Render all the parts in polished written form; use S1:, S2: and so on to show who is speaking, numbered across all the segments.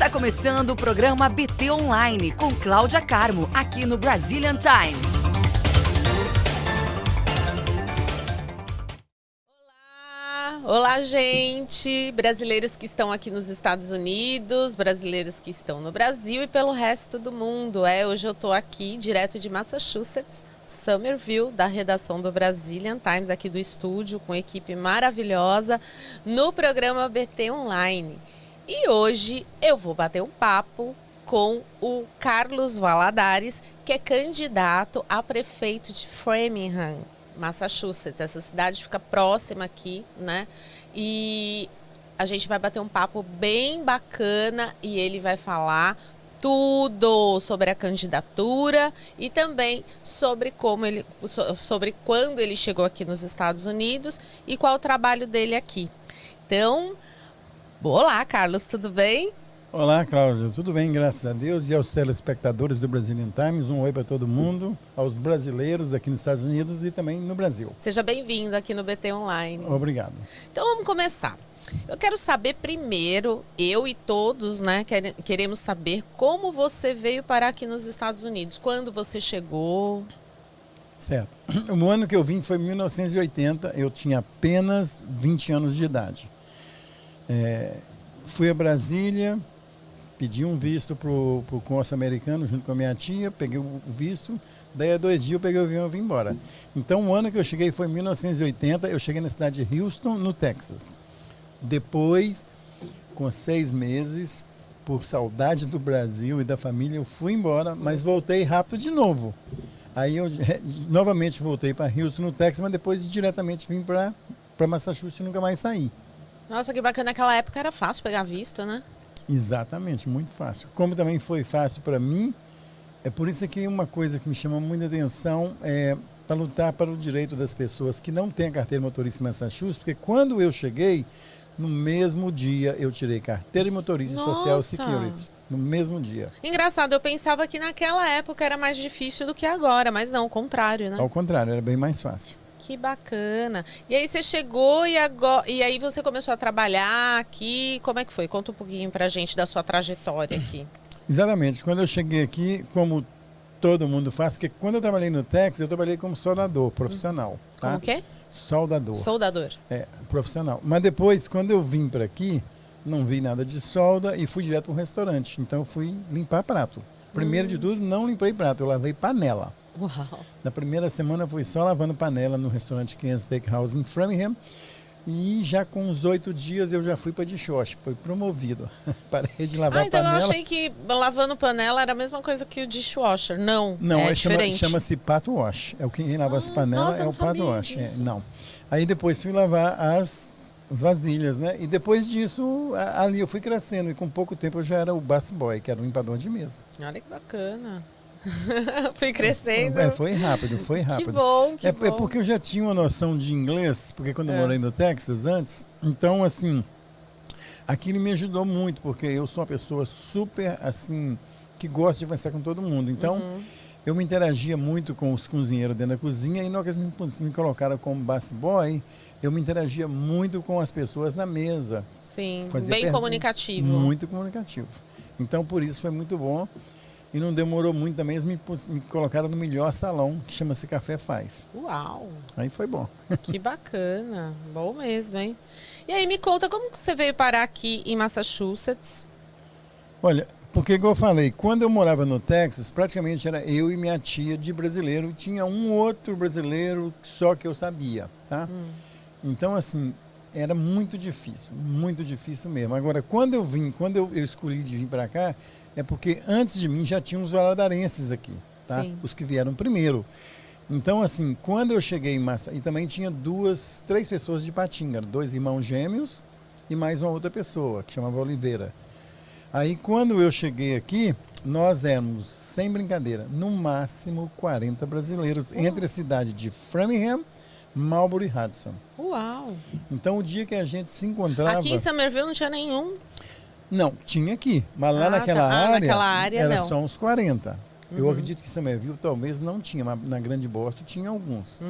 S1: Está começando o programa BT Online com Cláudia Carmo, aqui no Brazilian Times.
S2: Olá, gente, brasileiros que estão aqui nos Estados Unidos, brasileiros que estão no Brasil e pelo resto do mundo. Hoje eu estou aqui, direto de Massachusetts, Somerville, da redação do Brazilian Times, aqui do estúdio, com equipe maravilhosa, no programa BT Online. E hoje eu vou bater um papo com o Carlos Valadares, que é candidato a prefeito de Framingham, Massachusetts. Essa cidade fica próxima aqui, né? E a gente vai bater um papo bem bacana e ele vai falar tudo sobre a candidatura e também sobre sobre quando ele chegou aqui nos Estados Unidos e qual o trabalho dele aqui. Então, olá, Carlos, tudo bem?
S3: Olá, Cláudia, tudo bem, graças a Deus, e aos telespectadores do Brazilian Times, um oi para todo mundo, aos brasileiros aqui nos Estados Unidos e também no Brasil.
S2: Seja bem-vindo aqui no BT Online.
S3: Obrigado.
S2: Então vamos começar. Eu quero saber primeiro, eu e todos, né, queremos saber como você veio parar aqui nos Estados Unidos, quando você chegou.
S3: Certo. O ano que eu vim foi em 1980, eu tinha apenas 20 anos de idade. Fui a Brasília, pedi um visto para o cônsul americano junto com a minha tia, peguei o visto, daí a 2 dias eu peguei o avião e vim embora. Então o ano que eu cheguei foi em 1980, eu cheguei na cidade de Houston, no Texas. Depois, com 6 meses, por saudade do Brasil e da família, eu fui embora, mas voltei rápido de novo. Aí eu novamente voltei para Houston, no Texas, mas depois diretamente vim para Massachusetts e nunca mais saí.
S2: Nossa, que bacana, naquela época era fácil pegar visto, né?
S3: Exatamente, muito fácil. Como também foi fácil para mim, é por isso que uma coisa que me chama muita atenção é para lutar para o direito das pessoas que não têm a carteira de motorista em Massachusetts, porque quando eu cheguei, no mesmo dia eu tirei carteira de motorista e Social Security. No mesmo dia.
S2: Engraçado, eu pensava que naquela época era mais difícil do que agora, mas não, o contrário, né?
S3: Ao contrário, era bem mais fácil.
S2: Que bacana. E aí você chegou e aí você começou a trabalhar aqui. Como é que foi? Conta um pouquinho pra gente da sua trajetória aqui.
S3: Exatamente. Quando eu cheguei aqui, como todo mundo faz, porque quando eu trabalhei no Texas, eu trabalhei como soldador profissional. Tá?
S2: Como o quê?
S3: Soldador.
S2: Soldador.
S3: Profissional. Mas depois, quando eu vim para aqui, não vi nada de solda e fui direto para um restaurante. Então eu fui limpar prato. Primeiro de tudo, não limpei prato, eu lavei panela.
S2: Uau.
S3: Na primeira semana fui só lavando panela no restaurante Kansas Steakhouse em Framingham. E já com uns 8 dias eu já fui para dishwasher, foi promovido. Parei de lavar
S2: então
S3: panela.
S2: Eu achei que lavando panela era a mesma coisa que o dishwasher. Não, é diferente.
S3: Chama-se pato wash. É o que lava as panelas,
S2: nossa,
S3: é o pato wash. Não. Aí depois fui lavar as vasilhas, né? E depois disso, ali eu fui crescendo. E com pouco tempo eu já era o busboy, que era o limpador de mesa.
S2: Olha que bacana. Fui crescendo.
S3: Foi rápido.
S2: Que bom,
S3: É porque eu já tinha uma noção de inglês, porque quando eu morei no Texas antes, então assim, aquilo me ajudou muito, porque eu sou uma pessoa super assim, que gosta de conversar com todo mundo. Então, eu me interagia muito com os cozinheiros dentro da cozinha e na hora que eles me colocaram como busboy, eu me interagia muito com as pessoas na mesa.
S2: Sim, bem comunicativo.
S3: Muito comunicativo. Então, por isso foi muito bom. E não demorou muito também, eles me colocaram no melhor salão, que chama-se Café Five.
S2: Uau!
S3: Aí foi bom.
S2: Que bacana, bom mesmo, hein? E aí, me conta, como que você veio parar aqui em Massachusetts?
S3: Olha, porque igual eu falei, quando eu morava no Texas, praticamente era eu e minha tia de brasileiro, tinha um outro brasileiro só que eu sabia, tá? Então, assim, era muito difícil mesmo. Agora, quando eu escolhi de vir para cá, é porque antes de mim já tinha uns valadarenses aqui, tá? Sim. Os que vieram primeiro. Então, assim, quando eu cheguei em Massa, e também tinha 3 pessoas de Patinga, 2 irmãos gêmeos e mais uma outra pessoa, que chamava Oliveira. Aí, quando eu cheguei aqui, nós éramos, sem brincadeira, no máximo 40 brasileiros, entre a cidade de Framingham, Marlboro e Hudson.
S2: Uau!
S3: Então, o dia que a gente se encontrava...
S2: Aqui em Somerville não tinha nenhum?
S3: Não, tinha aqui, mas lá naquela área era
S2: não.
S3: só uns 40. Eu acredito que Somerville talvez não tinha, mas na Grande Boston tinha alguns.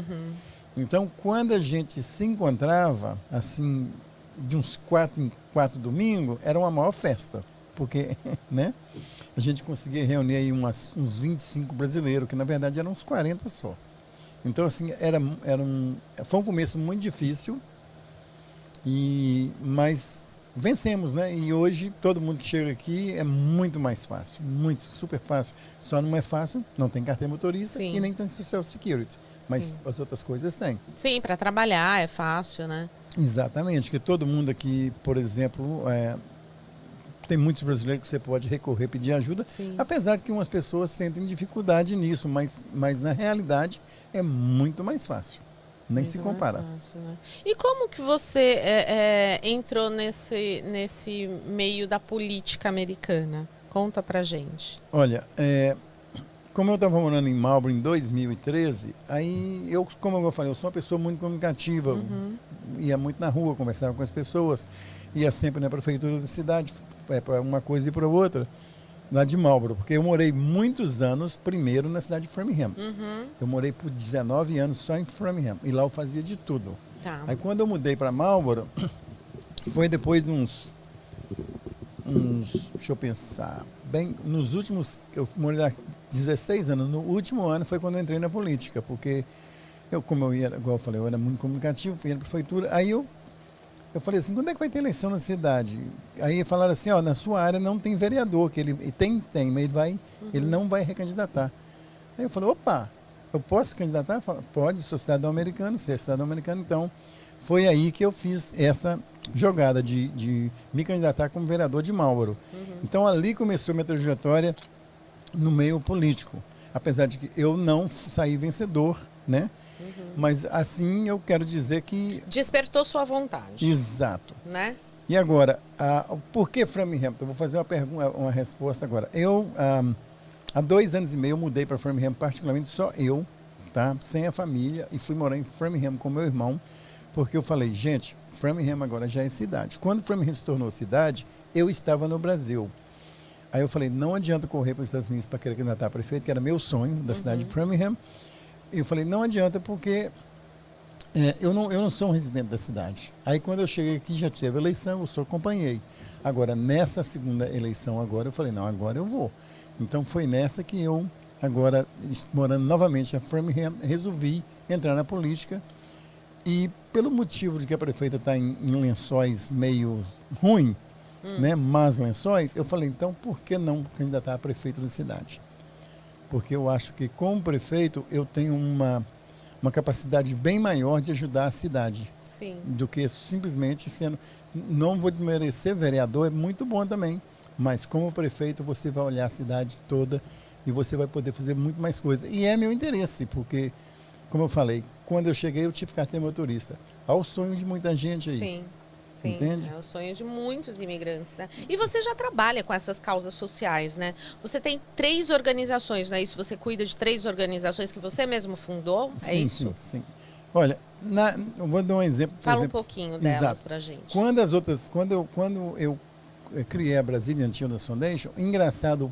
S3: Então, quando a gente se encontrava, assim, de uns 4 em 4 domingos, era uma maior festa. porque, né? A gente conseguia reunir aí uns 25 brasileiros, que na verdade eram uns 40 só. Então, assim, foi um começo muito difícil, mas vencemos, né? E hoje, todo mundo que chega aqui é muito mais fácil, muito, super fácil. Só não é fácil, não tem carteira motorista
S2: Sim.
S3: e nem tem Social Security. Mas
S2: Sim.
S3: as outras coisas tem.
S2: Sim, para trabalhar é fácil, né?
S3: Exatamente, que todo mundo aqui, por exemplo, tem muitos brasileiros que você pode recorrer, pedir ajuda,
S2: Sim.
S3: apesar de que umas pessoas sentem dificuldade nisso, mas na realidade é muito mais fácil. Nem se compara.
S2: Fácil, né? E como que você entrou nesse meio da política americana? Conta pra gente.
S3: Olha, como eu estava morando em Marlboro em 2013, aí como eu falei, eu sou uma pessoa muito comunicativa, ia muito na rua, conversava com as pessoas, ia sempre na prefeitura da cidade, para uma coisa e para outra, lá de Marlboro, porque eu morei muitos anos primeiro na cidade de Framingham. Eu morei por 19 anos só em Framingham, e lá eu fazia de tudo.
S2: Tá.
S3: Aí quando eu mudei para Marlboro, foi depois de uns, deixa eu pensar, bem, nos últimos, eu morei lá 16 anos, no último ano foi quando eu entrei na política, porque igual eu falei, eu era muito comunicativo, fui na prefeitura, aí eu falei assim, quando é que vai ter eleição na cidade? Aí falaram assim, na sua área não tem vereador, que ele tem, mas ele não vai recandidatar. Aí eu falei, opa, eu posso candidatar? Pode, sou cidadão americano, você é cidadão americano, então foi aí que eu fiz essa jogada de me candidatar como vereador de Marlboro. Então ali começou minha trajetória no meio político, apesar de que eu não saí vencedor, né? Mas assim eu quero dizer que...
S2: Despertou sua vontade.
S3: Exato.
S2: Né?
S3: E agora, por que Framingham? Eu vou fazer uma resposta agora. Há 2 anos e meio eu mudei para Framingham, particularmente só eu, tá? Sem a família, e fui morar em Framingham com meu irmão, porque eu falei, gente, Framingham agora já é cidade. Quando Framingham se tornou cidade, eu estava no Brasil. Aí eu falei, não adianta correr para os Estados Unidos para querer candidatar a prefeito, que era meu sonho, da cidade de Framingham. Eu falei, não adianta porque eu não sou um residente da cidade. Aí quando eu cheguei aqui, já teve eleição, eu só acompanhei. Agora, nessa segunda eleição agora, eu falei, não, agora eu vou. Então foi nessa que eu, agora, morando novamente em Framingham, resolvi entrar na política. E pelo motivo de que a prefeita está em lençóis meio ruim, né, más lençóis, eu falei, então por que não candidatar a prefeito da cidade? Porque eu acho que como prefeito eu tenho uma capacidade bem maior de ajudar a cidade.
S2: Sim.
S3: Do que simplesmente sendo... Não vou desmerecer, vereador é muito bom também, mas como prefeito você vai olhar a cidade toda e você vai poder fazer muito mais coisas. E é meu interesse, porque, como eu falei, quando eu cheguei eu tive carteira motorista. Ao sonho de muita gente aí.
S2: Sim. Sim,
S3: entende?
S2: É o sonho de muitos imigrantes, né? E você já trabalha com essas causas sociais, né? Você tem 3 organizações, não é isso? Você cuida de 3 organizações que você mesmo fundou, é
S3: Sim,
S2: isso?
S3: sim. Olha, eu vou dar um exemplo.
S2: Fala um pouquinho delas
S3: Exato.
S2: pra gente.
S3: Quando eu criei a Brazilian Children's Foundation, engraçado,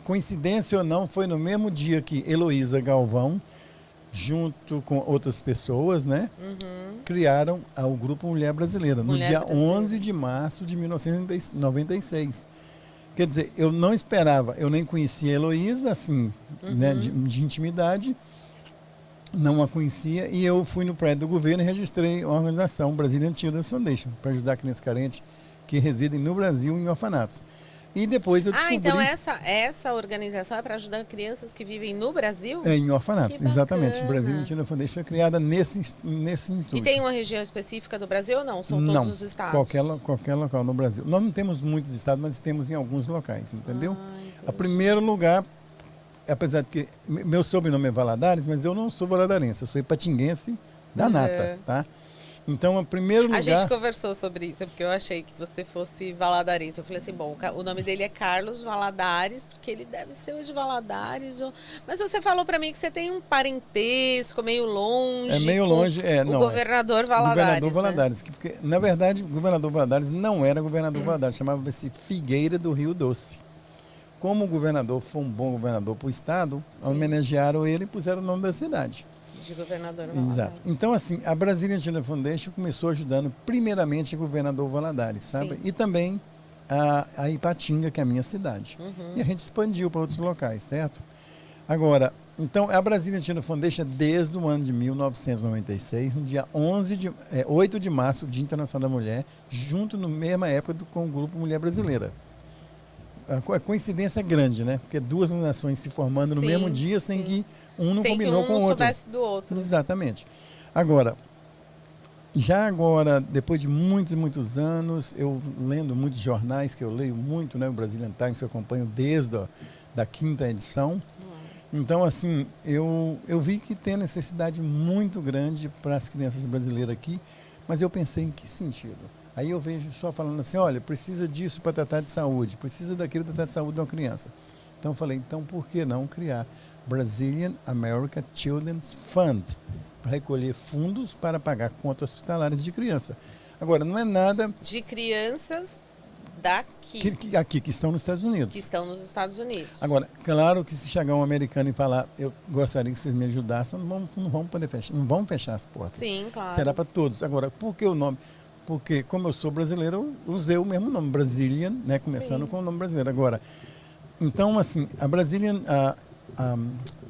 S3: coincidência ou não, foi no mesmo dia que Heloísa Galvão, junto com outras pessoas, né, criaram o Grupo Mulher Brasileira, no dia 11 de março de 1996. Quer dizer, eu não esperava, eu nem conhecia a Heloísa, assim, né, de intimidade, não a conhecia, e eu fui no prédio do governo e registrei a organização Brazilian Children's Foundation, para ajudar crianças carentes que residem no Brasil em orfanatos. E depois eu descobri...
S2: então essa organização é para ajudar crianças que vivem no Brasil?
S3: Em orfanatos,
S2: Que
S3: exatamente.
S2: bacana.
S3: O Brazilian Children's Foundation foi criada nesse intuito.
S2: E tem uma região específica do Brasil ou não? São todos os estados?
S3: Qualquer local no Brasil. Nós não temos muitos estados, mas temos em alguns locais, entendeu?
S2: Entendi.
S3: O primeiro lugar, apesar de que meu sobrenome é Valadares, mas eu não sou valadarense, eu sou ipatinguense da nata, tá? Então, o primeiro lugar...
S2: A gente conversou sobre isso, porque eu achei que você fosse valadarense. Eu falei assim, bom, o nome dele é Carlos Valadares, porque ele deve ser o de Valadares. Mas você falou para mim que você tem um parentesco meio longe.
S3: É meio longe, não.
S2: O governador Valadares.
S3: Governador Valadares, porque, na verdade, o governador Valadares não era governador Valadares, chamava-se Figueira do Rio Doce. Como o governador foi um bom governador para o estado, homenagearam ele e puseram o nome da cidade.
S2: De governador Valadares.
S3: Exato. Então, assim, a Brazilian Children's Foundation começou ajudando primeiramente o governador Valadares, sabe?
S2: Sim.
S3: E também a Ipatinga, que é a minha cidade. E a gente expandiu para outros locais, certo? Agora, então, a Brazilian Children Foundation, desde o ano de 1996, no dia 8 de março, Dia Internacional da Mulher, junto na mesma época com o Grupo Mulher Brasileira. A coincidência é grande, né? Porque duas nações se formando no mesmo dia, sem que um não combinou com o outro. Sem que um não
S2: soubesse do outro.
S3: Exatamente. Agora, agora, depois de muitos e muitos anos, eu lendo muitos jornais, que eu leio muito, né? O Brazilian Times, que eu acompanho desde da 5ª edição. Então, assim, eu vi que tem necessidade muito grande para as crianças brasileiras aqui, mas eu pensei em que sentido? Aí eu vejo só falando assim, olha, precisa disso para tratar de saúde, precisa daquilo para tratar de saúde de uma criança. Então eu falei, então por que não criar Brazilian American Children's Fund, para recolher fundos para pagar contas hospitalares de criança. Agora, não é nada...
S2: De crianças daqui.
S3: Que estão nos Estados Unidos.
S2: Que estão nos Estados Unidos.
S3: Agora, claro que se chegar um americano e falar, eu gostaria que vocês me ajudassem, não vamos poder fechar, não vamos fechar as portas.
S2: Sim, claro.
S3: Será para todos. Agora, por que o nome? Porque, como eu sou brasileiro, eu usei o mesmo nome, Brazilian, né? Começando com o nome brasileiro. Agora, então, assim, a Brazilian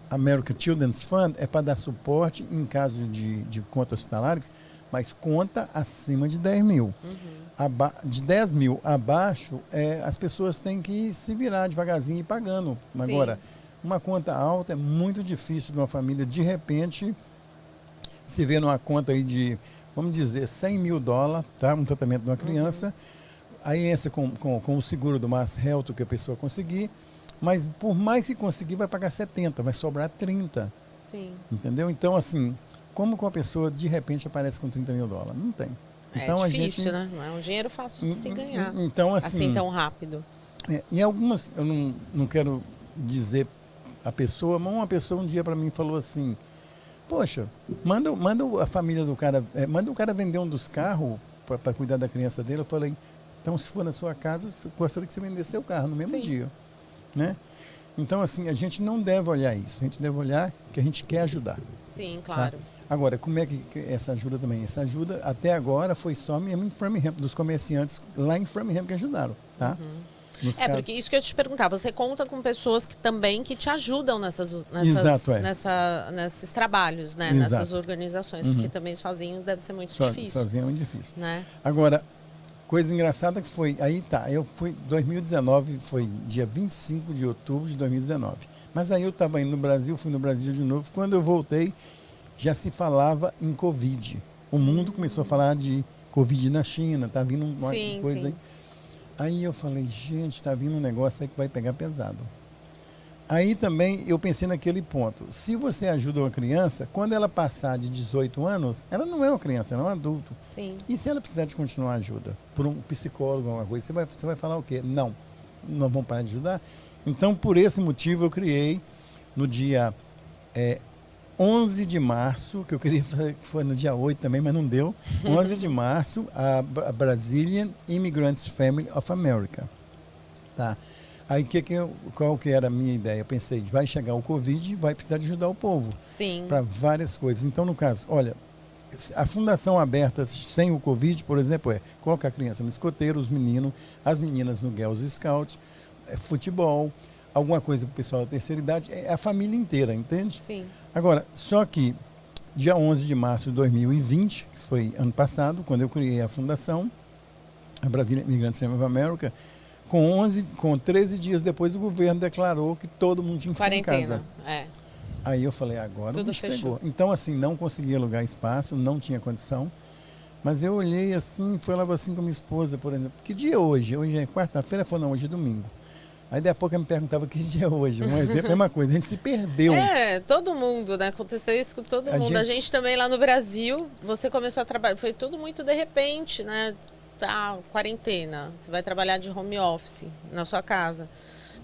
S3: American Children's Fund é para dar suporte em caso de contas hospitalares, mas conta acima de 10 mil. De 10 mil abaixo, as pessoas têm que se virar devagarzinho e ir pagando. Agora, uma conta alta é muito difícil de uma família, de repente, se ver numa conta aí de, vamos dizer, $100 mil, tá? Um tratamento de uma criança. Aí entra com o seguro do Mass Health que a pessoa conseguir, mas por mais que conseguir, vai pagar 70, vai sobrar 30.
S2: Sim.
S3: Entendeu? Então, assim, como que uma pessoa de repente aparece com $30 mil? Não tem. Então,
S2: difícil, né? Não é um dinheiro fácil de se ganhar.
S3: Então,
S2: assim tão rápido.
S3: Em algumas, eu não quero dizer a pessoa, mas uma pessoa um dia para mim falou assim, poxa, manda a família do cara, manda o cara vender um dos carros para cuidar da criança dele. Eu falei, então se for na sua casa, eu gostaria que você vendesse seu carro no mesmo dia. Né? Então, assim, a gente não deve olhar isso, a gente deve olhar que a gente quer ajudar.
S2: Sim, claro.
S3: Tá? Agora, como é que essa ajuda também? Essa ajuda, até agora, foi só mesmo em Framingham, dos comerciantes lá em Framingham que ajudaram, tá?
S2: Porque isso que eu te perguntar, você conta com pessoas que também te ajudam nesses trabalhos, né? Nessas organizações, porque também sozinho deve ser muito difícil.
S3: Sozinho é muito difícil.
S2: Né?
S3: Agora, coisa engraçada que foi, eu fui, 2019, foi dia 25 de outubro de 2019. Mas aí eu estava indo no Brasil, fui no Brasil de novo. Quando eu voltei, já se falava em Covid. O mundo começou a falar de Covid na China, tá vindo uma coisa aí. Aí eu falei, gente, tá vindo um negócio aí que vai pegar pesado. Aí também eu pensei naquele ponto. Se você ajuda uma criança, quando ela passar de 18 anos, ela não é uma criança, ela é um adulto.
S2: Sim.
S3: E se ela precisar de continuar ajuda por um psicólogo, alguma coisa, você vai falar o quê? Não vamos parar de ajudar? Então, por esse motivo, eu criei no dia 11 de março, que eu queria fazer, que foi no dia 8 também, mas não deu. 11 de março, a Brazilian Immigrants Family of America. Tá? Aí, qual que era a minha ideia? Eu pensei, vai chegar o Covid, vai precisar de ajudar o povo.
S2: Sim.
S3: Para várias coisas. Então, no caso, olha, a fundação aberta sem o Covid, por exemplo, colocar a criança no escoteiro, os meninos, as meninas no Girls Scout, futebol, alguma coisa para o pessoal da terceira idade, a família inteira, entende?
S2: Sim.
S3: Agora, só que dia 11 de março de 2020, que foi ano passado, quando eu criei a fundação, a Brazilian Immigrants Family of America, com 13 dias depois o governo declarou que todo mundo tinha que ficar em casa. Aí eu falei, agora o bicho pegou. Então, assim, não consegui alugar espaço, não tinha condição. Mas eu olhei assim, falava assim com minha esposa, por exemplo, que dia é hoje? Hoje é quarta-feira? Falou, não, hoje é domingo. Aí daí a pouco ela me perguntava que dia é hoje. Um exemplo, a mesma coisa, a gente se perdeu.
S2: Todo mundo, né? Aconteceu isso com todo mundo. A gente também lá no Brasil, você começou a trabalhar, foi tudo muito de repente, né? Quarentena, você vai trabalhar de home office na sua casa.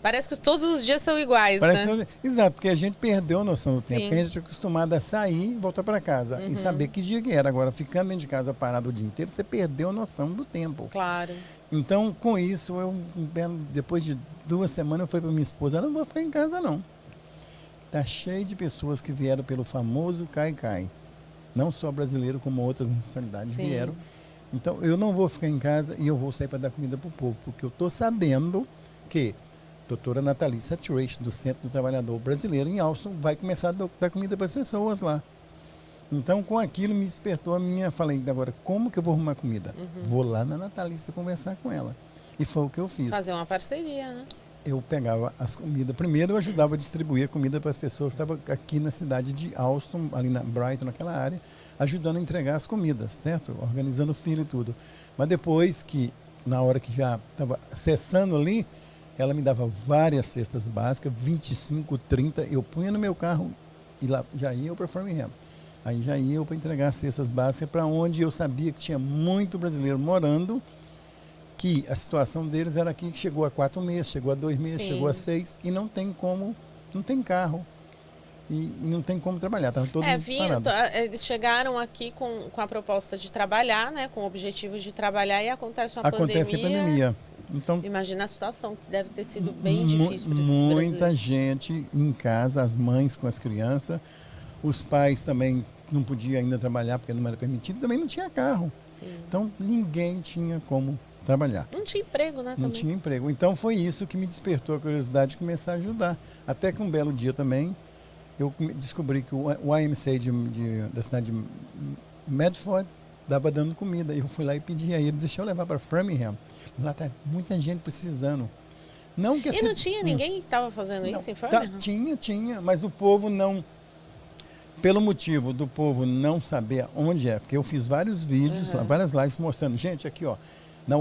S2: Parece que todos os dias são iguais, né?
S3: Exato, porque a gente perdeu a noção do tempo. Porque a gente é acostumado a sair e voltar para casa. E saber que dia que era. Agora, ficando dentro de casa parado o dia inteiro, você perdeu a noção do tempo.
S2: Claro.
S3: Então, com isso, depois de 2 semanas, eu falei para minha esposa, eu não vou ficar em casa, não. Tá cheio de pessoas que vieram pelo famoso cai-cai. Não só brasileiro, como outras nacionalidades vieram. Então, eu não vou ficar em casa e eu vou sair para dar comida para o povo, porque eu estou sabendo que a doutora Nathalie Saturation, do Centro do Trabalhador Brasileiro em Austin, vai começar a dar comida para as pessoas lá. Então, com aquilo me despertou a minha... Falei, agora, como que eu vou arrumar comida? Vou lá na Natalícia conversar com ela. E foi o que eu fiz.
S2: Fazer uma parceria, né?
S3: Eu pegava as comidas. Primeiro, eu ajudava a distribuir a comida para as pessoas que estavam aqui na cidade de Austin, ali na Brighton, naquela área, ajudando a entregar as comidas, certo? Organizando fila e tudo. Mas depois que, na hora que já estava cessando ali, ela me dava várias cestas básicas, 25, 30. Eu punha no meu carro e lá já ia eu para Framingham. Aí já ia eu para entregar as cestas básicas para onde eu sabia que tinha muito brasileiro morando, que a situação deles era aqui que chegou a 4 meses, chegou a 2 meses,
S2: Sim.
S3: chegou a 6 e não tem como, não tem carro e não tem como trabalhar, estava todo mundo parado.
S2: Eles chegaram aqui com a proposta de trabalhar, né, com o objetivo de trabalhar e acontece uma
S3: Acontece a pandemia. Então,
S2: Imagina a situação que deve ter sido bem difícil para esses
S3: muita
S2: brasileiros.
S3: gente em casa, as mães com as crianças, os pais também não podiam ainda trabalhar porque não era permitido, também não tinha carro.
S2: Sim.
S3: Então, ninguém tinha como trabalhar.
S2: Não tinha emprego, né?
S3: Não
S2: também.
S3: tinha emprego. Então foi isso que me despertou a curiosidade de começar a ajudar. Até que um belo dia também, eu descobri que o YMCA da cidade de Medford estava dando comida. Eu fui lá e pedi a eles, deixa eu levar para Framingham. Lá está muita gente precisando. Não que
S2: E não tinha ninguém que estava fazendo isso em Framingham?
S3: Tinha, mas o povo não... Pelo motivo do povo não saber onde é, porque eu fiz vários vídeos, várias lives mostrando, gente, aqui ó, na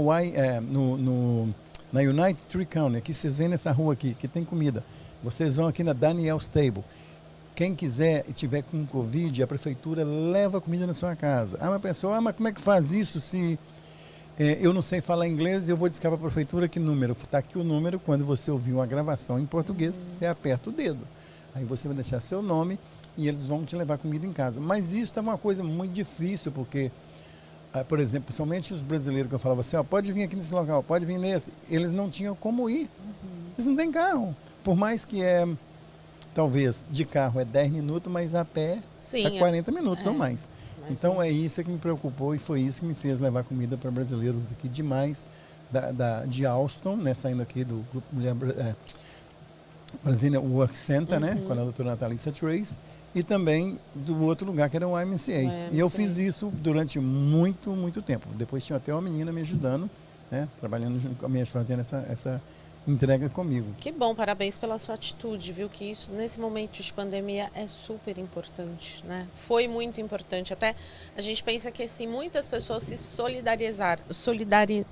S3: United Tree County, aqui vocês veem nessa rua aqui, que tem comida. Vocês vão aqui na Daniel's Table. Quem quiser e tiver com Covid, a prefeitura leva comida na sua casa. Ah, uma pessoa, mas como é que faz isso se eu não sei falar inglês? Eu vou discar para a prefeitura que número. Está aqui o número, quando você ouvir uma gravação em português, você aperta o dedo. Aí você vai deixar seu nome e eles vão te levar comida em casa. Mas isso estava uma coisa muito difícil, porque, por exemplo, principalmente os brasileiros que eu falava assim, ó, pode vir aqui nesse local, pode vir nesse. Eles não tinham como ir. Eles não têm carro. Por mais que talvez de carro é 10 minutos, mas a pé é 40 minutos ou mais. Então é isso que me preocupou e foi isso que me fez levar comida para brasileiros aqui demais, de Austin, né, saindo aqui do Grupo Mulher Brazilian Work Center, né, com a doutora Nathalie Saturation, e também do outro lugar que era o YMCA. E eu fiz isso durante muito, muito tempo. Depois tinha até uma menina me ajudando, né, trabalhando junto comigo, fazendo essa entrega comigo.
S2: Que bom, parabéns pela sua atitude, viu? Que isso, nesse momento de pandemia, é super importante, né? Foi muito importante. Até a gente pensa que, assim, muitas pessoas se solidariedade,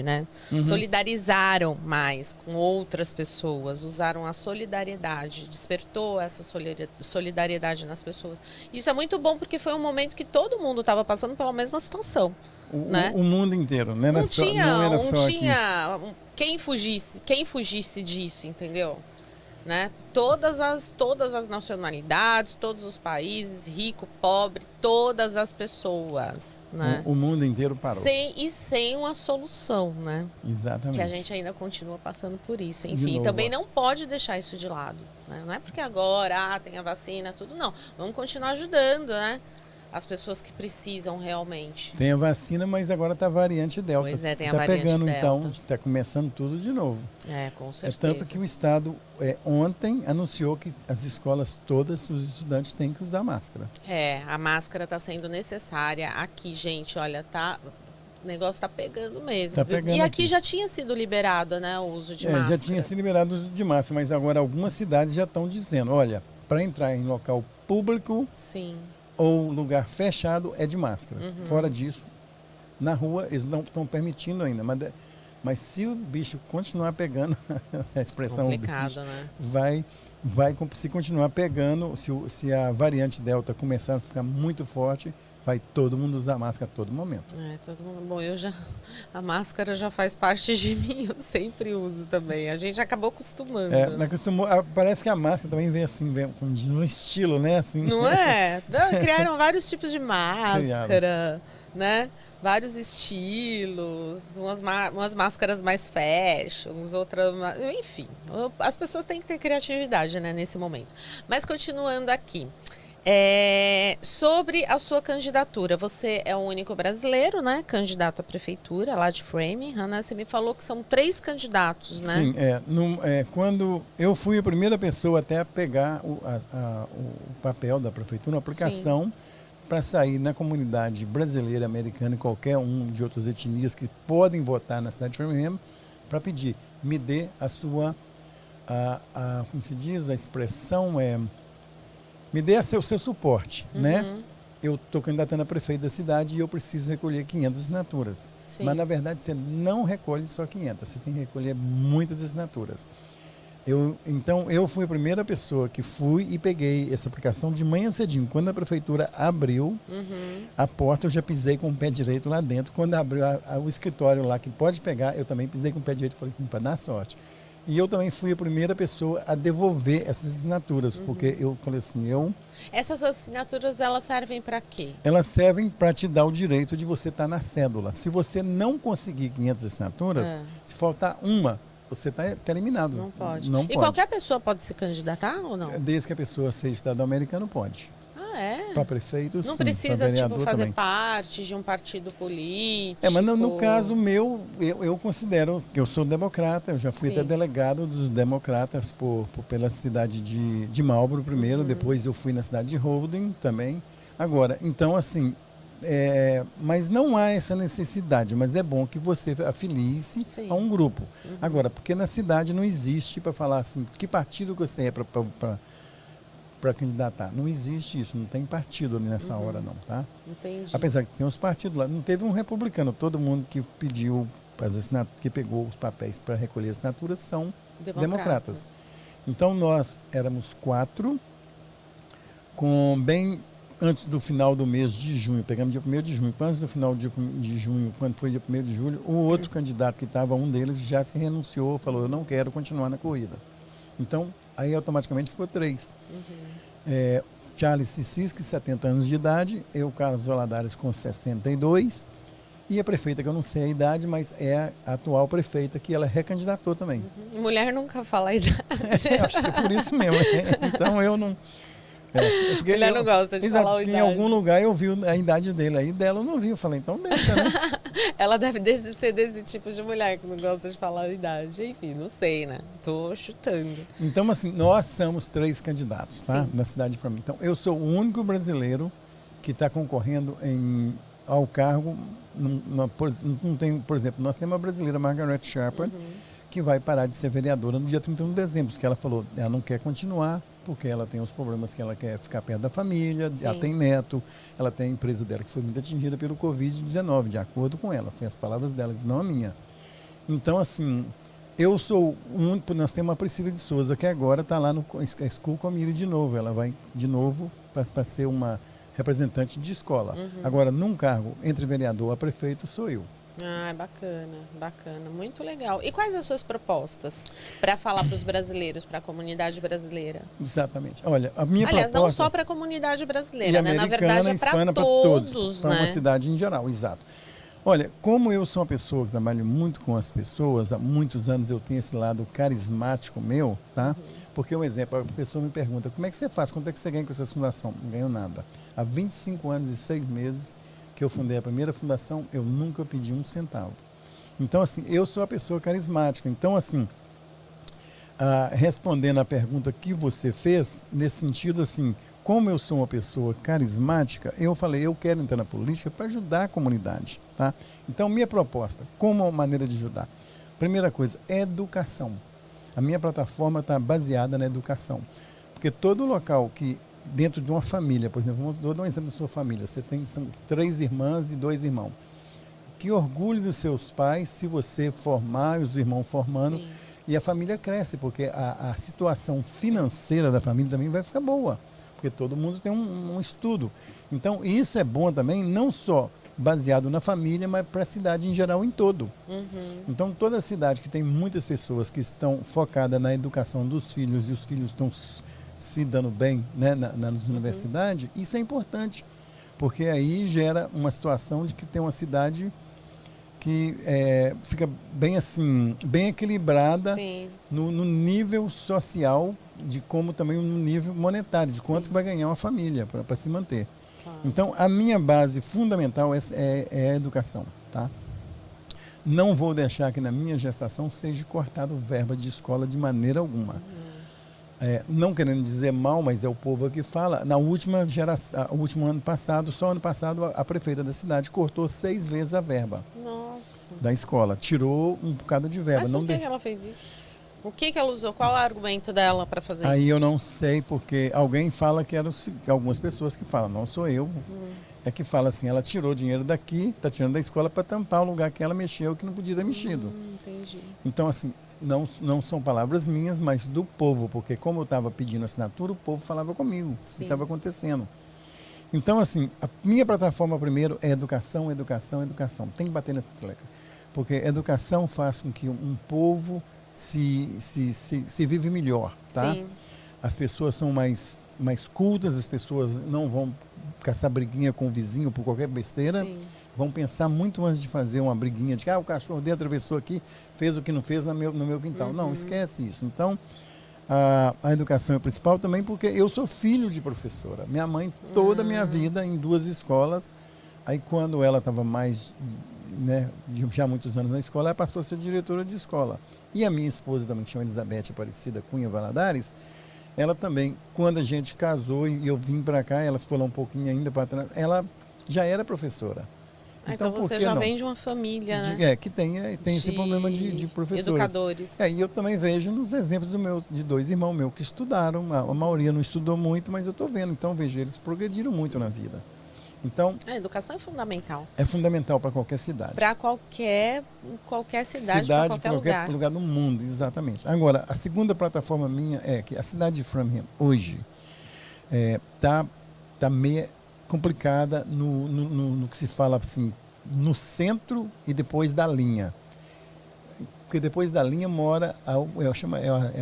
S2: né? Solidarizaram mais com outras pessoas, usaram a solidariedade, despertou essa solidariedade nas pessoas. Isso é muito bom porque foi um momento que todo mundo estava passando pela mesma situação. Né?
S3: O mundo inteiro, né?
S2: Não tinha quem fugisse disso, entendeu? Né? Todas as nacionalidades, todos os países, rico, pobre, todas as pessoas, né?
S3: O mundo inteiro parou.
S2: Sem uma solução, né?
S3: Exatamente.
S2: Que a gente ainda continua passando por isso. Enfim, também não pode deixar isso de lado, né? Não é porque agora tem a vacina, tudo, não. Vamos continuar ajudando, né? As pessoas que precisam realmente.
S3: Tem a vacina, mas agora está a variante Delta.
S2: Pois é, tem a
S3: tá
S2: variante
S3: pegando,
S2: Delta.
S3: Então, está começando tudo de novo.
S2: Com certeza.
S3: É tanto que o Estado ontem anunciou que as escolas todas, os estudantes têm que usar máscara.
S2: A máscara está sendo necessária. Aqui, gente, olha, o negócio está pegando mesmo.
S3: Tá pegando
S2: e aqui já tinha sido liberado, né, o uso de máscara.
S3: Já tinha sido liberado o uso de máscara, mas agora algumas cidades já estão dizendo, olha, para entrar em local público...
S2: Sim.
S3: Ou lugar fechado é de máscara. Fora disso, na rua eles não estão permitindo ainda. Mas se o bicho continuar pegando, a expressão
S2: complicado,
S3: bicho,
S2: né?
S3: Se continuar pegando, se a variante Delta começar a ficar muito forte, vai todo mundo usar máscara a todo momento.
S2: Todo mundo. Bom, a máscara já faz parte de mim, eu sempre uso também. A gente acabou acostumando.
S3: Parece que a máscara também vem assim, vem com um estilo, né? Assim.
S2: Não é? Criaram vários tipos de máscara, né? Vários estilos, umas máscaras mais fashion, outras... Enfim, as pessoas têm que ter criatividade, né, nesse momento. Mas continuando aqui. Sobre a sua candidatura, você é o único brasileiro, né? Candidato à prefeitura lá de Framingham, né? Você me falou que são 3 candidatos, né?
S3: Sim, quando eu fui a primeira pessoa até a pegar o papel da prefeitura, uma aplicação para sair na comunidade brasileira, americana e qualquer um de outras etnias que podem votar na cidade de Framingham, para pedir, me dê a sua, como se diz, a expressão me dê o seu suporte, né? Eu estou candidatando a prefeito da cidade e eu preciso recolher 500 assinaturas.
S2: Sim.
S3: Mas, na verdade, você não recolhe só 500, você tem que recolher muitas assinaturas. Então, eu fui a primeira pessoa que fui e peguei essa aplicação de manhã cedinho. Quando a prefeitura abriu a porta, eu já pisei com o pé direito lá dentro. Quando abriu o escritório lá que pode pegar, eu também pisei com o pé direito e falei assim, para dar sorte. E eu também fui a primeira pessoa a devolver essas assinaturas, porque eu falei assim,
S2: Essas assinaturas, elas servem para quê?
S3: Elas servem para te dar o direito de você estar na cédula. Se você não conseguir 500 assinaturas, se faltar uma, você está eliminado.
S2: Não pode.
S3: Não
S2: e
S3: pode.
S2: qualquer pessoa pode se candidatar ou não?
S3: Desde que a pessoa seja cidadão americano, pode.
S2: É?
S3: Para prefeito,
S2: Não
S3: sim.
S2: precisa,
S3: vereador
S2: fazer
S3: também.
S2: parte de um partido político.
S3: Mas no caso meu, eu considero que eu sou democrata, eu já fui até delegado dos democratas pela cidade de Marlborough primeiro, depois eu fui na cidade de Holden também. Agora, então assim, mas não há essa necessidade, mas é bom que você afilie-se a um grupo. Agora, porque na cidade não existe para falar assim, que partido que você é para candidatar. Não existe isso, não tem partido ali nessa hora não, tá?
S2: Entendi.
S3: Apesar que tem uns partidos lá, não teve um republicano, todo mundo que pediu, que pegou os papéis para recolher assinaturas são democratas. Então nós éramos 4, bem antes do final do mês de junho, pegamos dia 1º de junho, antes do final de junho, quando foi dia 1º de julho, o outro candidato que estava, um deles, já se renunciou, falou, eu não quero continuar na corrida. Então, aí automaticamente ficou 3. Charles Sissiski, 70 anos de idade, eu, Carlos Valadares, com 62, e a prefeita, que eu não sei a idade, mas é a atual prefeita, que ela recandidatou também.
S2: Mulher nunca fala a idade.
S3: Acho que é por isso mesmo. Então eu não...
S2: Mulher não gosta de falar a idade.
S3: Em algum lugar eu vi a idade dele, aí dela eu não vi, eu falei, então deixa, né?
S2: Ela deve ser desse tipo de mulher que não gosta de falar a idade. Enfim, não sei, né? Tô chutando.
S3: Então, assim, nós somos 3 candidatos, tá? Na cidade de Framingham. Então, eu sou o único brasileiro que está concorrendo ao cargo. Não tem, por exemplo, nós temos uma brasileira, Margaret Sharper, que vai parar de ser vereadora no dia 31 de dezembro, que ela falou, ela não quer continuar, porque ela tem os problemas que ela quer ficar perto da família, ela tem neto, ela tem a empresa dela que foi muito atingida pelo Covid-19, de acordo com ela, foi as palavras dela, não a minha. Então, assim, eu sou nós temos a Priscila de Souza, que agora está lá no School Committee de novo, ela vai de novo para ser uma representante de escola. Agora, num cargo entre vereador a prefeito, sou eu.
S2: Ah, bacana, muito legal. E quais as suas propostas para falar para os brasileiros, para a comunidade brasileira?
S3: Exatamente. Olha, a minha
S2: proposta... Aliás, não só para a comunidade brasileira, né? Na verdade, é para todos,
S3: para uma cidade em geral, exato. Olha, como eu sou uma pessoa que trabalho muito com as pessoas, há muitos anos eu tenho esse lado carismático meu, tá? Porque, um exemplo, a pessoa me pergunta, como é que você faz? Quanto é que você ganha com essa fundação? Não ganho nada. Há 25 anos e 6 meses que eu fundei a primeira fundação, eu nunca pedi um centavo. Então, assim, eu sou a pessoa carismática. Então, assim, respondendo a pergunta que você fez, nesse sentido, assim, como eu sou uma pessoa carismática, eu falei, eu quero entrar na política para ajudar a comunidade, tá? Então, minha proposta, como uma maneira de ajudar? Primeira coisa, educação. A minha plataforma está baseada na educação. Porque todo local que dentro de uma família, por exemplo, vou dar um exemplo da sua família, são 3 irmãs e 2 irmãos. Que orgulho dos seus pais se você formar e os irmãos formando. Sim. E a família cresce, porque a situação financeira da família também vai ficar boa, porque todo mundo tem um estudo. Então, isso é bom também, não só baseado na família, mas para a cidade em geral, em todo. Então, toda cidade que tem muitas pessoas que estão focadas na educação dos filhos, e os filhos estão se dando bem, né, nas universidades, isso é importante, porque aí gera uma situação de que tem uma cidade que fica bem assim, bem equilibrada
S2: Sim.
S3: no nível social, de como também no nível monetário, de quanto que vai ganhar uma família para se manter.
S2: Claro.
S3: Então, a minha base fundamental é a educação, tá? Não vou deixar que na minha gestação seja cortado verba de escola de maneira alguma. Não querendo dizer mal, mas é o povo que fala. Na última geração, último ano passado, só ano passado, a prefeita da cidade cortou 6 vezes a verba
S2: Nossa.
S3: da escola. Tirou um bocado de verba.
S2: Mas por
S3: não
S2: que ela fez isso? O que ela usou? Qual o argumento dela para fazer
S3: Aí
S2: isso?
S3: eu não sei, porque alguém fala que eram algumas pessoas que falam, não sou eu. É que fala assim, ela tirou dinheiro daqui, está tirando da escola para tampar o lugar que ela mexeu, que não podia ter mexido.
S2: Entendi.
S3: Então, assim, não são palavras minhas, mas do povo, porque como eu estava pedindo assinatura, o povo falava comigo o que estava acontecendo. Então, assim, a minha plataforma primeiro é educação, educação, educação. Tem que bater nessa tecla. Porque educação faz com que um povo se vive melhor, tá?
S2: Sim.
S3: As pessoas são mais cultas, as pessoas não vão caçar briguinha com o vizinho por qualquer besteira.
S2: Sim.
S3: Vão pensar muito antes de fazer uma briguinha de que o cachorro dele atravessou aqui, fez o que não fez no meu quintal. Não, esquece isso. Então, a educação é principal também porque eu sou filho de professora. Minha mãe, toda a minha vida, em 2 escolas. Aí, quando ela estava mais, já muitos anos na escola, ela passou a ser diretora de escola. E a minha esposa também, que chama Elizabeth Aparecida Cunha Valadares, ela também, quando a gente casou e eu vim para cá, ela ficou lá um pouquinho ainda para trás, ela já era professora.
S2: Então
S3: por
S2: você
S3: que
S2: já
S3: não?
S2: vem de uma família, né?
S3: Que tem esse problema de professores.
S2: Educadores.
S3: E eu também vejo nos exemplos de 2 irmãos meus que estudaram, a maioria não estudou muito, mas eu estou vendo, então vejo, eles progrediram muito na vida. Então,
S2: A educação é fundamental.
S3: é fundamental para qualquer cidade.
S2: Para qualquer cidade, para qualquer lugar.
S3: lugar do mundo, exatamente. Agora, a segunda plataforma minha é que a cidade de Framingham, hoje, tá meio complicada no que se fala assim, no centro e depois da linha. Porque depois da linha mora,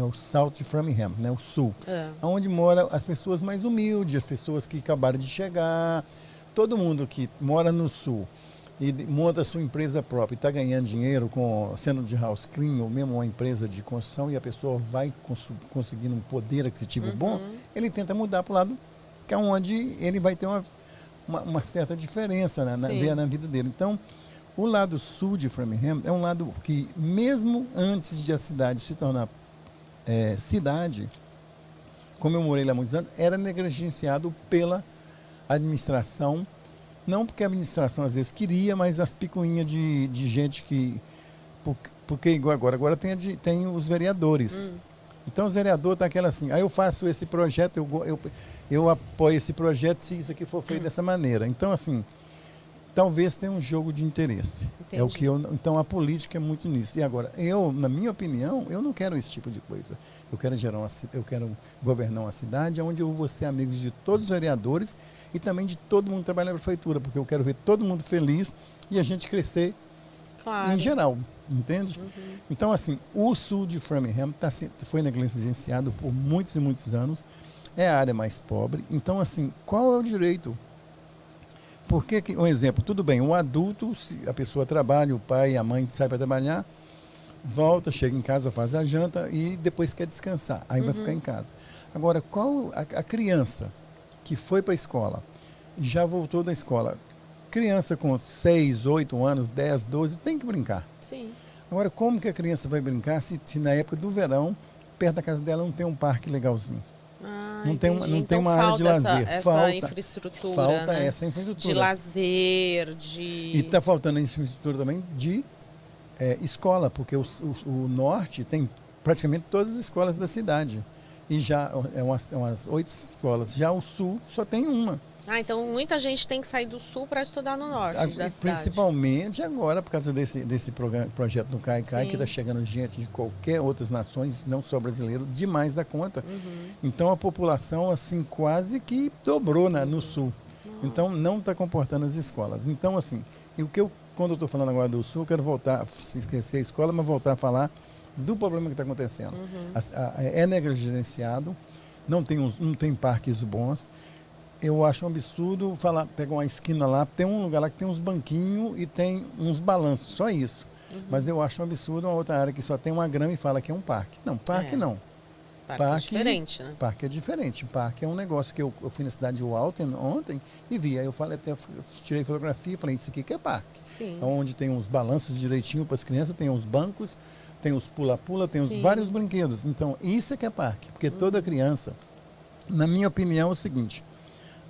S3: o South de Framingham, né, o sul. Onde mora as pessoas mais humildes, as pessoas que acabaram de chegar. Todo mundo que mora no sul e monta a sua empresa própria e está ganhando dinheiro sendo de house clean ou mesmo uma empresa de construção e a pessoa vai conseguindo um poder aquisitivo bom, ele tenta mudar para o lado que é onde ele vai ter uma certa diferença na vida dele. Então, o lado sul de Framingham é um lado que, mesmo antes de a cidade se tornar cidade, como eu morei lá há muitos anos, era negligenciado pela administração, não porque a administração às vezes queria, mas as picuinhas de gente que... Porque igual agora tem os vereadores. Então os vereadores estão aquela assim, eu faço esse projeto, eu apoio esse projeto se isso aqui for feito dessa maneira. Então assim, talvez tenha um jogo de interesse.
S2: Entendi.
S3: É o que então a política é muito nisso. E agora, na minha opinião, eu não quero esse tipo de coisa. Eu quero governar uma cidade onde eu vou ser amigo de todos os vereadores e também de todo mundo que trabalha na prefeitura, porque eu quero ver todo mundo feliz e a gente crescer em geral, entende? Então, assim, o sul de Framingham foi negligenciado por muitos e muitos anos, é a área mais pobre. Então, assim, qual é o direito? Porque, um exemplo, tudo bem, um adulto, se a pessoa trabalha, o pai e a mãe saem para trabalhar, volta, chega em casa, faz a janta e depois quer descansar, aí vai ficar em casa. Agora, qual a criança que foi para a escola, já voltou da escola, criança com 6, 8 anos, 10, 12, tem que brincar.
S2: Sim.
S3: Agora, como que a criança vai brincar se na época do verão, perto da casa dela não tem um parque legalzinho? Não tem uma área de lazer.
S2: Falta infraestrutura.
S3: Falta
S2: né?
S3: essa infraestrutura.
S2: De lazer,
S3: E está faltando a infraestrutura também de escola, porque o norte tem praticamente todas as escolas da cidade. E já umas 8 escolas. Já o sul só tem uma.
S2: Então muita gente tem que sair do sul para estudar no norte da cidade.
S3: Principalmente agora, por causa desse projeto do CAI-CAI, que está chegando gente de qualquer outras nações, não só brasileiro, demais da conta. Então a população assim quase que dobrou no sul. Nossa. Então não está comportando as escolas. Então assim, quando eu estou falando agora do sul, eu quero voltar, se esquecer a escola, mas voltar a falar do problema que está acontecendo. É negligenciado, não tem parques bons. eu acho um absurdo falar, pegar uma esquina lá, tem um lugar lá que tem uns banquinhos e tem uns balanços, só isso. Mas eu acho um absurdo uma outra área que só tem uma grama e fala que é um parque. Não, parque não.
S2: Parque é diferente, né?
S3: Parque é diferente. Parque é um negócio que eu fui na cidade de Walton ontem e vi. Aí eu falei, até tirei fotografia e falei, isso aqui que é parque.
S2: Sim.
S3: Onde tem uns balanços direitinho para as crianças, tem uns bancos, tem os pula-pula, tem os vários brinquedos. Então, isso é que é parque. Porque toda criança, na minha opinião, é o seguinte,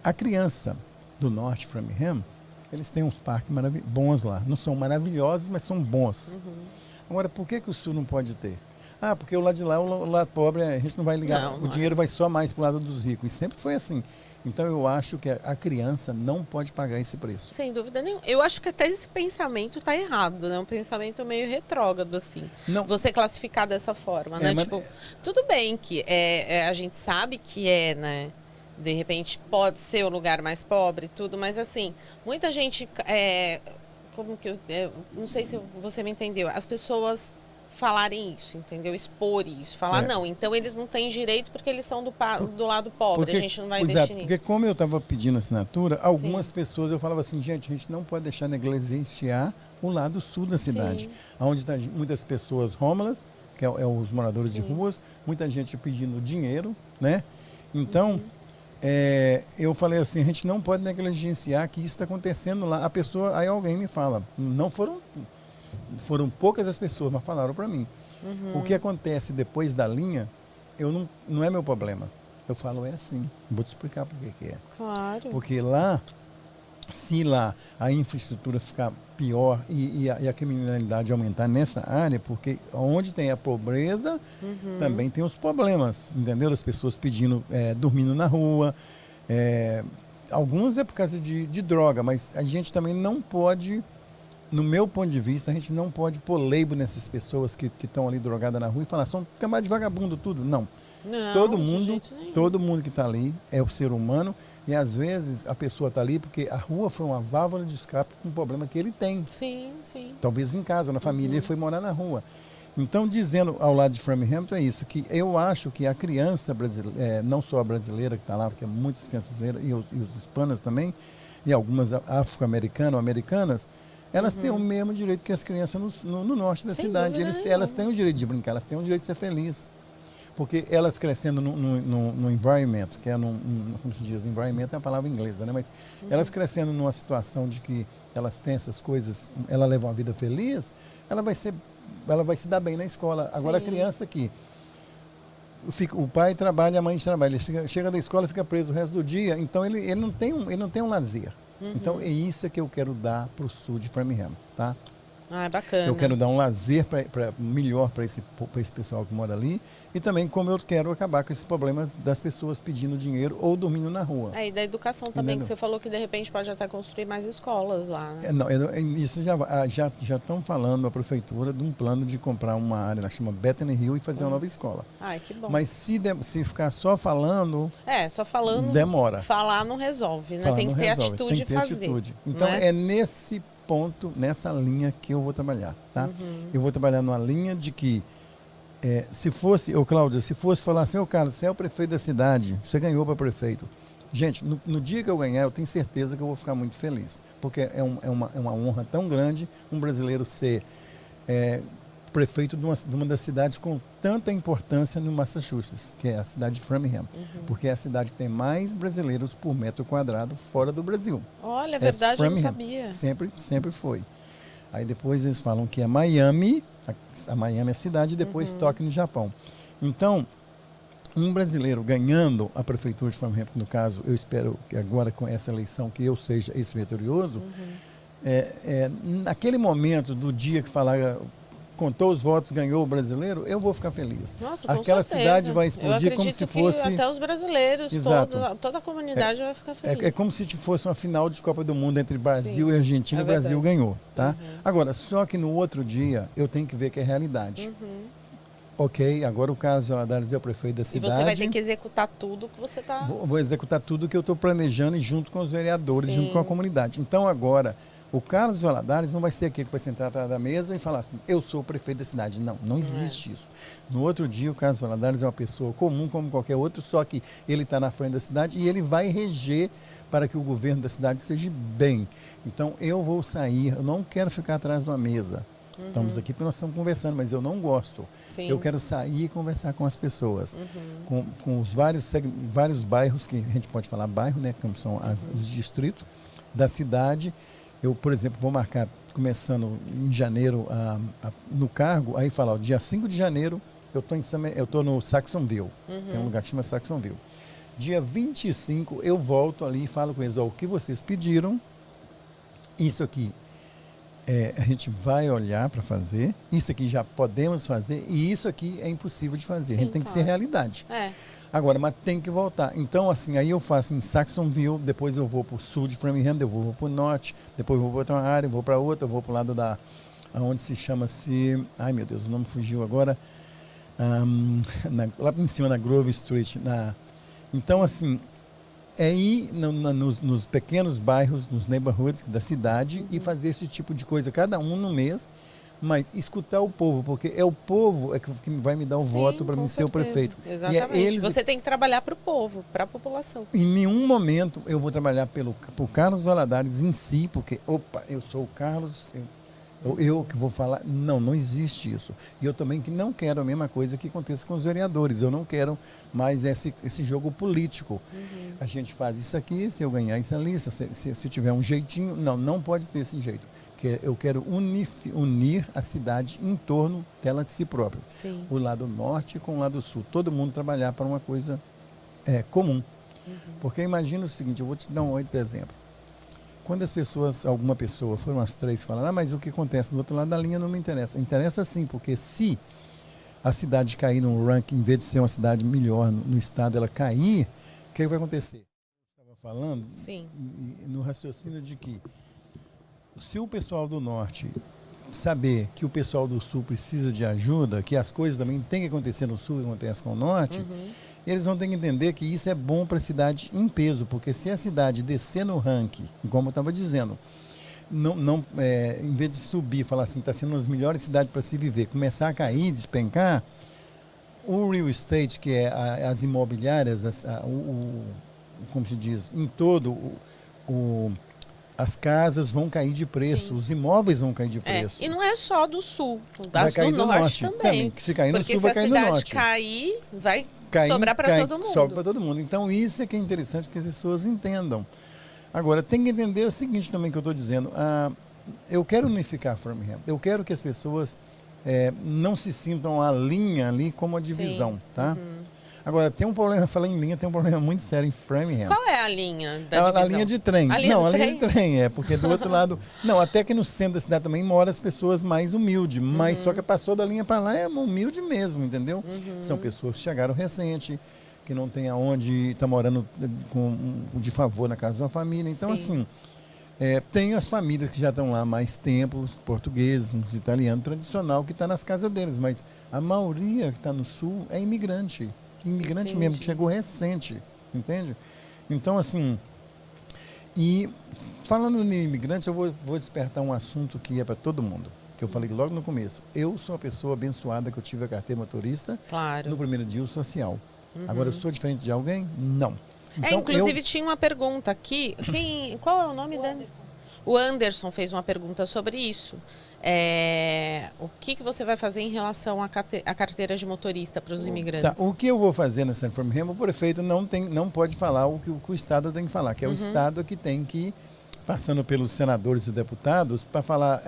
S3: a criança do Norte Framingham, eles têm uns parques bons lá. Não são maravilhosos, mas são bons. Agora, por que o Sul não pode ter? Ah, porque o lado de lá, o lado pobre, a gente não vai ligar.
S2: Não,
S3: o dinheiro vai só mais para o lado dos ricos. E sempre foi assim. Então, eu acho que a criança não pode pagar esse preço.
S2: Sem dúvida nenhuma. Eu acho que até esse pensamento está errado, né? Um pensamento meio retrógrado, assim.
S3: Não.
S2: Você classificar dessa forma, né?
S3: Mas...
S2: Tipo, tudo bem que a gente sabe que né? De repente pode ser o lugar mais pobre, tudo, mas assim, muita gente, como que eu não sei se você me entendeu, as pessoas falarem isso, entendeu? Expor isso, falar, não, então eles não têm direito porque eles são do lado pobre, a gente não vai investir nisso.
S3: Porque como eu estava pedindo assinatura, algumas pessoas eu falava assim, gente, a gente não pode deixar negligenciar o lado sul da cidade, onde está muitas pessoas homeless, que é os moradores de ruas, muita gente pedindo dinheiro, né? Então, eu falei assim, a gente não pode negligenciar que isso está acontecendo lá. A pessoa, aí alguém me fala, não foram poucas as pessoas, mas falaram para mim. O que acontece depois da linha, não é meu problema. Eu falo, é assim. Vou te explicar por que é.
S2: Claro.
S3: Porque lá, se lá a infraestrutura ficar pior e a criminalidade aumentar nessa área, porque onde tem a pobreza, também tem os problemas, entendeu? As pessoas pedindo, dormindo na rua. Alguns é por causa de droga, mas a gente também não pode... No meu ponto de vista, a gente não pode pôr label nessas pessoas que estão ali drogadas na rua e falar, são camada de vagabundo, tudo. Não. Todo mundo que está ali é o ser humano e às vezes a pessoa está ali porque a rua foi uma válvula de escape com um problema que ele tem.
S2: Sim, sim.
S3: Talvez em casa, na família, ele foi morar na rua. Então, dizendo ao lado de Framingham, é isso, que eu acho que a criança brasileira, não só a brasileira que está lá, porque muitas crianças brasileiras e os hispanas também, e algumas afro-americanas, elas têm o mesmo direito que as crianças no norte da cidade. Elas têm o direito de brincar, elas têm o direito de ser felizes. Porque elas crescendo no environment, que é como se diz, environment é a palavra inglesa, né? Mas elas crescendo numa situação de que elas têm essas coisas, ela leva uma vida feliz, ela vai se dar bem na escola. Agora a criança que o pai trabalha, a mãe trabalha, ele chega da escola e fica preso o resto do dia, então ele não tem um lazer. Então é isso que eu quero dar para o sul de Framingham, tá?
S2: Ah, é bacana.
S3: Eu quero dar um lazer melhor para esse pessoal que mora ali e também como eu quero acabar com esses problemas das pessoas pedindo dinheiro ou dormindo na rua.
S2: E da educação também, que você falou que de repente pode até construir mais escolas lá. Né?
S3: Isso já estão falando a prefeitura de um plano de comprar uma área, chama Bethany Hill, e fazer uma nova escola.
S2: Ai, que bom.
S3: Mas se ficar só falando...
S2: só falando...
S3: Demora.
S2: Falar não resolve, né? Tem que ter atitude de fazer. Atitude.
S3: Então é nesse ponto, nessa linha que eu vou trabalhar, tá? Eu vou trabalhar numa linha de que se fosse, Cláudia, se fosse falar assim, Carlos, você é o prefeito da cidade, você ganhou para prefeito. Gente, no dia que eu ganhar, eu tenho certeza que eu vou ficar muito feliz, porque é uma honra tão grande um brasileiro ser prefeito de uma das cidades com tanta importância no Massachusetts, que é a cidade de Framingham, porque é a cidade que tem mais brasileiros por metro quadrado fora do Brasil.
S2: Olha, é verdade, eu não sabia.
S3: Sempre foi. Aí depois eles falam que é Miami, a Miami é a cidade, e depois Tóquio, no Japão. Então, um brasileiro ganhando a prefeitura de Framingham, no caso, eu espero que agora com essa eleição que eu seja esse vitorioso, naquele momento do dia que falar... contou os votos, ganhou o brasileiro, eu vou ficar feliz.
S2: Nossa, com
S3: Aquela
S2: certeza.
S3: Cidade vai explodir como se fosse...
S2: até os brasileiros, toda a comunidade vai ficar feliz.
S3: É como se fosse uma final de Copa do Mundo entre Brasil e Argentina, e o Brasil ganhou, tá? Agora, só que no outro dia, eu tenho que ver que é realidade. Ok, agora o Carlos Valadares é o prefeito da
S2: E
S3: cidade.
S2: você vai ter que executar tudo que você está...
S3: Vou executar tudo que eu estou planejando e junto com os vereadores,
S2: Sim.
S3: junto com a comunidade. Então agora, o Carlos Valadares não vai ser aquele que vai sentar atrás da mesa e falar assim, eu sou o prefeito da cidade. Não, não existe isso. No outro dia, o Carlos Valadares é uma pessoa comum como qualquer outro, só que ele está na frente da cidade e ele vai reger para que o governo da cidade seja bem. Então eu vou sair, eu não quero ficar atrás de uma mesa. Estamos aqui porque nós estamos conversando, mas eu não gosto.
S2: Sim.
S3: Eu quero sair e conversar com as pessoas, com os vários bairros, que a gente pode falar bairro, né, como são os distritos da cidade. Eu, por exemplo, vou marcar, começando em janeiro no cargo, aí falar, ó, dia 5 de janeiro eu estou no Saxonville, tem um lugar que chama Saxonville. Dia 25 eu volto ali e falo com eles, ó, o que vocês pediram, isso aqui a gente vai olhar para fazer, isso aqui já podemos fazer e isso aqui é impossível de fazer.
S2: Sim,
S3: a gente tem que ser realidade. Agora, mas tem que voltar. Então, assim, aí eu faço em Saxonville, depois eu vou para o sul de Framingham, eu vou para o norte, depois eu vou para outra área, eu vou para outra, eu vou para o lado onde se chama-se... Ai, meu Deus, o nome fugiu agora. Lá em cima, na Grove Street. Então, assim... é ir nos pequenos bairros, nos neighborhoods da cidade e fazer esse tipo de coisa, cada um no mês, mas escutar o povo, porque é o povo que vai me dar o voto para mim ser o prefeito.
S2: Exatamente.
S3: E
S2: você tem que trabalhar para o povo, para a população.
S3: Em nenhum momento eu vou trabalhar pro Carlos Valadares em si, porque, opa, eu sou o Carlos... Eu que vou falar, não existe isso. E eu também que não quero a mesma coisa que aconteça com os vereadores. Eu não quero mais esse jogo político. A gente faz isso aqui, se eu ganhar isso ali, se tiver um jeitinho. Não pode ter esse jeito. Eu quero unir a cidade em torno dela de si própria.
S2: Sim.
S3: O lado norte com o lado sul. Todo mundo trabalhar para uma coisa comum. Porque imagina o seguinte, eu vou te dar um outro exemplo. Quando alguma pessoa, foram as três, falam, mas o que acontece do outro lado da linha não me interessa. Interessa sim, porque se a cidade cair no ranking, em vez de ser uma cidade melhor no estado, ela cair, o que vai acontecer? Eu estava falando no raciocínio de que se o pessoal do norte saber que o pessoal do sul precisa de ajuda, que as coisas também têm que acontecer no sul e acontecem com o norte, eles vão ter que entender que isso é bom para a cidade em peso, porque se a cidade descer no ranking, como eu estava dizendo, em vez de subir, falar assim, está sendo uma das melhores cidades para se viver, começar a cair, despencar, o real estate, que é as imobiliárias, como se diz, em todo as casas vão cair de preço, os imóveis vão cair de preço.
S2: E não é só do sul, das do norte também.
S3: Que se cair no sul,
S2: vai
S3: cair no norte.
S2: Porque se a cidade cair, vai sobrar para todo mundo.
S3: Sobra para todo mundo. Então isso é que é interessante que as pessoas entendam. Agora, tem que entender o seguinte também que eu estou dizendo. Eu quero unificar Framingham. Eu quero que as pessoas não se sintam a linha ali como a divisão, tá? Agora, tem um problema, falando em linha, tem um problema muito sério em Framingham.
S2: Qual é a linha da divisão?
S3: A linha de trem.
S2: A linha
S3: de trem, porque do outro lado... Não, até que no centro da cidade também moram as pessoas mais humildes, mas só que passou da linha para lá é humilde mesmo, entendeu? São pessoas que chegaram recente, que não tem aonde, está morando de favor na casa de uma família. Então, assim, tem as famílias que já estão lá há mais tempo, os portugueses, os italianos, tradicional, que está nas casas deles, mas a maioria que está no sul é imigrante. Imigrante mesmo, que chegou recente, entende? Então, assim, e falando em imigrantes, eu vou despertar um assunto que é para todo mundo, que eu falei logo no começo. Eu sou uma pessoa abençoada que eu tive a carteira motorista no primeiro dia, o social. Agora, eu sou diferente de alguém? Não. Então,
S2: inclusive, tinha uma pergunta aqui. Qual é o nome dele? O Anderson fez uma pergunta sobre isso. O que você vai fazer em relação à carteira de motorista para os imigrantes?
S3: Tá, o que eu vou fazer nessa Framingham, o prefeito não pode falar o que o Estado tem que falar, que é o Estado que tem que, passando pelos senadores e deputados, para falar,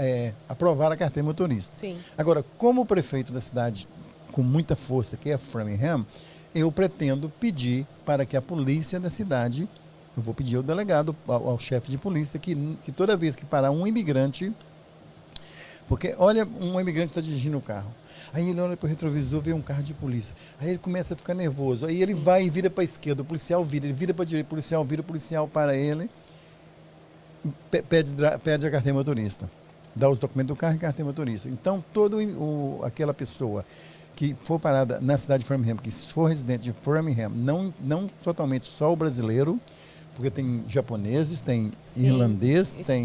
S3: aprovar a carteira motorista.
S2: Sim.
S3: Agora, como prefeito da cidade com muita força, que é Framingham, eu pretendo pedir para que a polícia da cidade, eu vou pedir ao delegado, ao chefe de polícia, que toda vez que parar um imigrante, porque, olha, um imigrante está dirigindo o carro, aí ele olha para o retrovisor, vê um carro de polícia, aí ele começa a ficar nervoso, aí ele vai e vira para a esquerda, o policial vira, ele vira para a direita, o policial vira, o policial para ele, pede a carteira motorista, dá os documentos do carro e carteira motorista. Então, aquela pessoa que for parada na cidade de Framingham, que se for residente de Framingham, não totalmente só o brasileiro, porque tem japoneses, tem irlandês, tem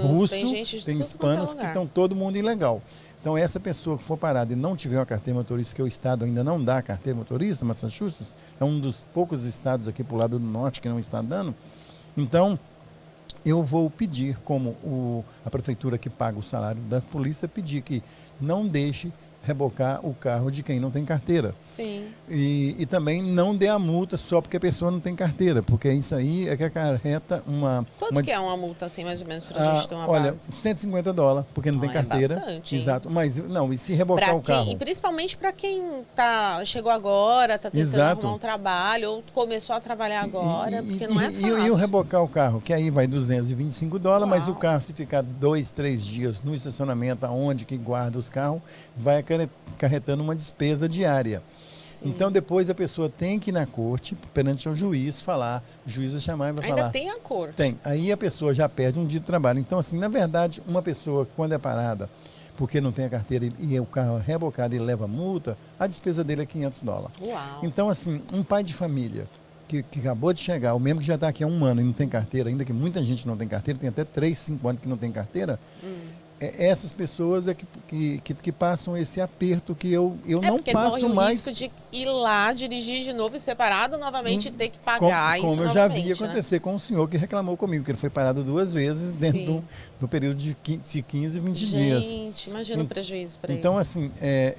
S3: russo,
S2: tem gente de
S3: tem
S2: tudo
S3: hispanos
S2: quanto é
S3: que
S2: lugar.
S3: estão todo mundo ilegal. Então, essa pessoa que for parada e não tiver uma carteira motorista, que o estado ainda não dá a carteira motorista, Massachusetts, é um dos poucos estados aqui para o lado do norte que não está dando. Então, eu vou pedir, como a prefeitura que paga o salário das polícias, pedir que não deixe rebocar o carro de quem não tem carteira.
S2: Sim.
S3: E também não dê a multa só porque a pessoa não tem carteira, porque isso aí é que acarreta uma...
S2: Quanto que é uma multa, assim, mais ou menos, pra gente ter uma
S3: olha,
S2: base?
S3: $150, porque não tem
S2: É
S3: carteira.
S2: bastante, hein?
S3: Exato. Mas, não, e se rebocar o carro?
S2: E principalmente para quem chegou agora, tá tentando
S3: Exato.
S2: arrumar um trabalho, ou começou a trabalhar agora, porque não é fácil.
S3: E o rebocar o carro, que aí vai $225, mas o
S2: Uau.
S3: carro, se ficar 2, 3 dias no estacionamento, aonde que guarda os carros, vai acarretando uma despesa diária.
S2: Sim.
S3: Então, depois a pessoa tem que ir na corte, perante o juiz, falar, o juiz vai chamar e vai
S2: Ainda
S3: falar.
S2: tem a corte.
S3: Tem. Aí a pessoa já perde um dia de trabalho. Então, assim, na verdade, uma pessoa, quando é parada, porque não tem a carteira e o carro é rebocado e leva multa, a despesa dele é $500.
S2: Uau.
S3: Então, assim, um pai de família que acabou de chegar, ou mesmo que já está aqui há 1 ano e não tem carteira, ainda que muita gente não tem carteira, tem até 3, 5 anos que não tem carteira, essas pessoas é que passam esse aperto que eu não
S2: porque
S3: passo
S2: corre o
S3: mais.
S2: risco de ir lá, dirigir de novo e separado novamente e ter que pagar isso
S3: Como eu já vi
S2: novamente, né?
S3: acontecer com um senhor que reclamou comigo, que ele foi parado 2 vezes dentro do período de 15, 20 dias.
S2: Gente, imagina o prejuízo para ele.
S3: Então, assim,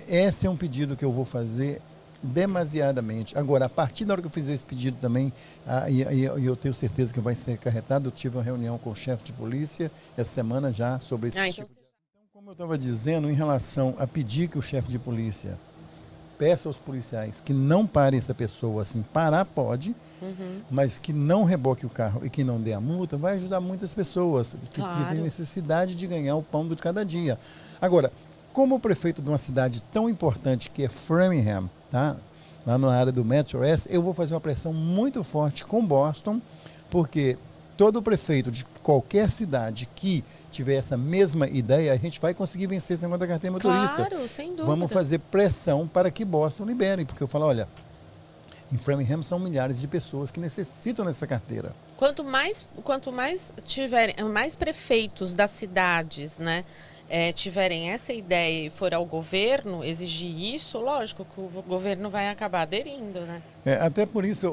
S3: esse é um pedido que eu vou fazer demasiadamente. Agora, a partir da hora que eu fizer esse pedido também, e eu tenho certeza que vai ser acarretado, eu tive uma reunião com o chefe de polícia essa semana já sobre esse tipo. Então, como eu estava dizendo, em relação a pedir que o chefe de polícia peça aos policiais que não parem essa pessoa, assim, parar pode, mas que não reboque o carro e que não dê a multa, vai ajudar muitas pessoas que têm necessidade de ganhar o pão de cada dia. Agora, como prefeito de uma cidade tão importante que é Framingham, tá? Lá na área do Metro West, eu vou fazer uma pressão muito forte com Boston, porque todo prefeito de qualquer cidade que tiver essa mesma ideia, a gente vai conseguir vencer esse negócio da carteira motorista.
S2: Claro, sem dúvida.
S3: Vamos fazer pressão para que Boston libere, porque eu falo, olha, em Framingham são milhares de pessoas que necessitam dessa carteira.
S2: Quanto mais tiverem, mais prefeitos das cidades, né, tiverem essa ideia e for ao governo exigir isso, lógico que o governo vai acabar aderindo, né?
S3: Até por isso,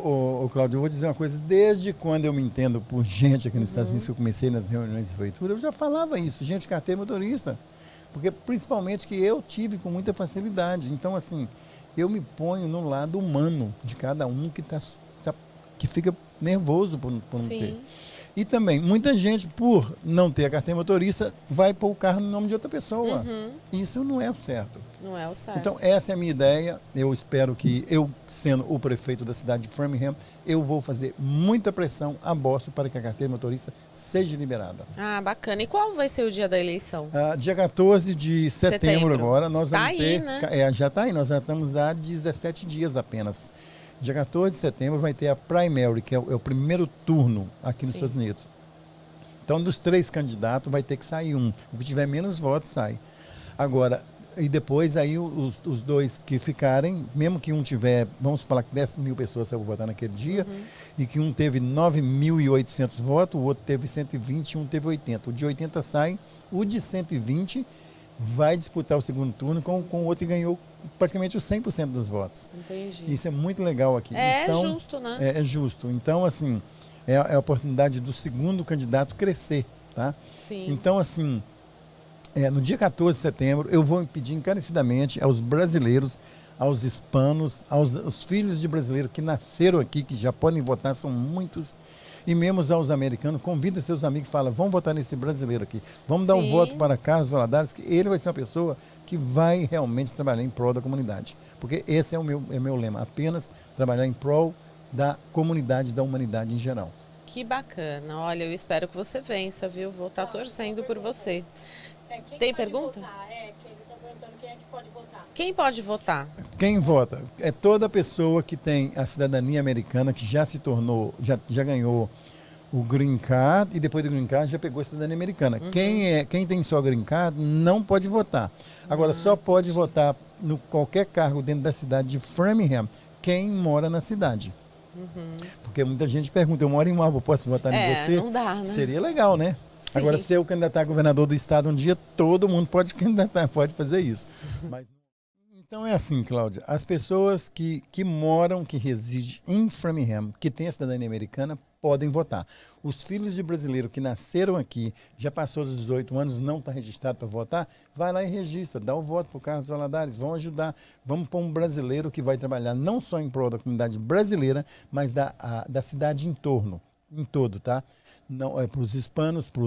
S3: Cláudio, eu vou dizer uma coisa, desde quando eu me entendo por gente aqui nos Estados Unidos, que eu comecei nas reuniões de prefeitura, eu já falava isso, gente, carteira motorista. Porque principalmente que eu tive com muita facilidade. Então, assim, eu me ponho no lado humano de cada um que fica nervoso por não ter. E também, muita gente, por não ter a carteira motorista, vai pôr o carro no nome de outra pessoa. Isso não é o certo.
S2: Não é o certo.
S3: Então, essa é a minha ideia. Eu espero que eu, sendo o prefeito da cidade de Framingham, eu vou fazer muita pressão a Boston para que a carteira motorista seja liberada.
S2: Ah, bacana. E qual vai ser o dia da eleição?
S3: Dia 14 de setembro agora, nós vamos
S2: aí,
S3: ter...
S2: né?
S3: Já está aí, nós já estamos há 17 dias apenas. Dia 14 de setembro vai ter a primary, que é o primeiro turno aqui nos Estados Unidos. Então, dos 3 candidatos, vai ter que sair um. O que tiver menos votos, sai. Agora, e depois aí os 2 que ficarem, mesmo que um tiver, vamos falar que 10 mil pessoas vão votar naquele dia, e que um teve 9.800 votos, o outro teve 120 e um teve 80. O de 80 sai, o de 120 vai disputar o segundo turno com o outro que ganhou praticamente os 100% dos votos.
S2: Entendi.
S3: Isso é muito legal aqui.
S2: É
S3: então,
S2: justo, né?
S3: É justo. Então, assim, é a oportunidade do segundo candidato crescer, tá?
S2: Sim.
S3: Então, assim, no dia 14 de setembro, eu vou pedir encarecidamente aos brasileiros, aos hispanos, aos filhos de brasileiros que nasceram aqui, que já podem votar, são muitos, e mesmo aos americanos, convida seus amigos e fala, vamos votar nesse brasileiro aqui. Vamos dar um voto para Carlos Valadares, que ele vai ser uma pessoa que vai realmente trabalhar em prol da comunidade. Porque esse é o meu lema, apenas trabalhar em prol da comunidade, da humanidade em geral.
S2: Que bacana. Olha, eu espero que você vença, viu? Vou estar torcendo por você. Tem pergunta?
S4: Que eles estão perguntando quem é que pode votar.
S2: Quem pode votar?
S3: Quem vota? É toda pessoa que tem a cidadania americana, que já se tornou, já ganhou o Green Card e depois do Green Card já pegou a cidadania americana. Quem tem só Green Card não pode votar. Agora, só pode votar no qualquer cargo dentro da cidade de Framingham quem mora na cidade. Porque muita gente pergunta, eu moro em Marlboro, posso votar em você?
S2: Não dá, né?
S3: Seria legal, né?
S2: Sim.
S3: Agora, se eu candidatar a governador do estado um dia, todo mundo pode candidatar, pode fazer isso. Mas, então é assim, Cláudia, as pessoas que moram, que residem em Framingham, que têm a cidadania americana, podem votar. Os filhos de brasileiros que nasceram aqui, já passou dos 18 anos, não está registrado para votar, vai lá e registra, dá o voto para o Carlos Valadares, vão ajudar, vamos pôr um brasileiro que vai trabalhar não só em prol da comunidade brasileira, mas da cidade em torno, em todo, tá? Não, para os hispanos, para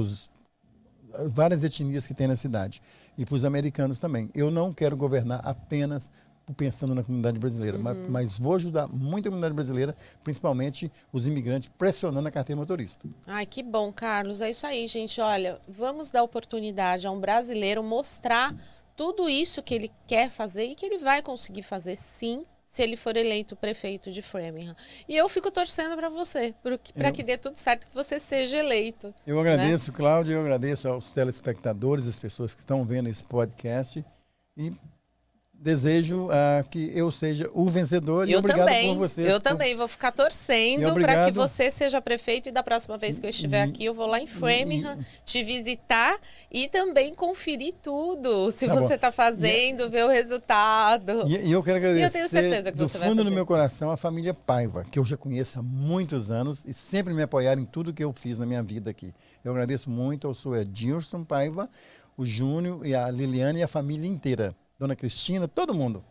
S3: várias etnias que tem na cidade e para os americanos também. Eu não quero governar apenas pensando na comunidade brasileira, mas vou ajudar muito a comunidade brasileira, principalmente os imigrantes, pressionando a carteira motorista.
S2: Ai, que bom, Carlos. É isso aí, gente. Olha, vamos dar oportunidade a um brasileiro mostrar tudo isso que ele quer fazer e que ele vai conseguir fazer, sim, se ele for eleito prefeito de Framingham. E eu fico torcendo para você, para que dê tudo certo, que você seja eleito.
S3: Eu agradeço, né? Cláudia, eu agradeço aos telespectadores, as pessoas que estão vendo esse podcast e desejo que eu seja o vencedor e obrigado por vocês.
S2: Eu também vou ficar torcendo para que você seja prefeito e da próxima vez que eu estiver aqui eu vou lá em Framingham te visitar e também conferir tudo, se você está fazendo, ver o resultado.
S3: E eu quero agradecer
S2: eu tenho certeza que
S3: do
S2: você
S3: fundo
S2: vai
S3: do meu coração a família Paiva, que eu já conheço há muitos anos e sempre me apoiaram em tudo que eu fiz na minha vida aqui. Eu agradeço muito ao senhor Edilson Paiva, o Júnior e a Liliane e a família inteira. Dona Cristina, todo mundo.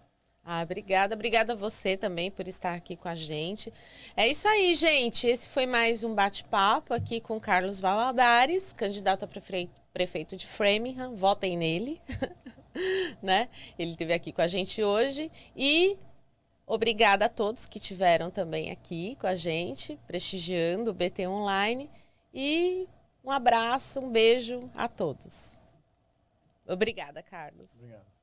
S2: Obrigada. Obrigada a você também por estar aqui com a gente. É isso aí, gente. Esse foi mais um bate-papo aqui com Carlos Valadares, candidato a prefeito de Framingham. Votem nele. Né? Ele esteve aqui com a gente hoje. E obrigada a todos que estiveram também aqui com a gente, prestigiando o BT Online. E um abraço, um beijo a todos. Obrigada, Carlos.
S3: Obrigado.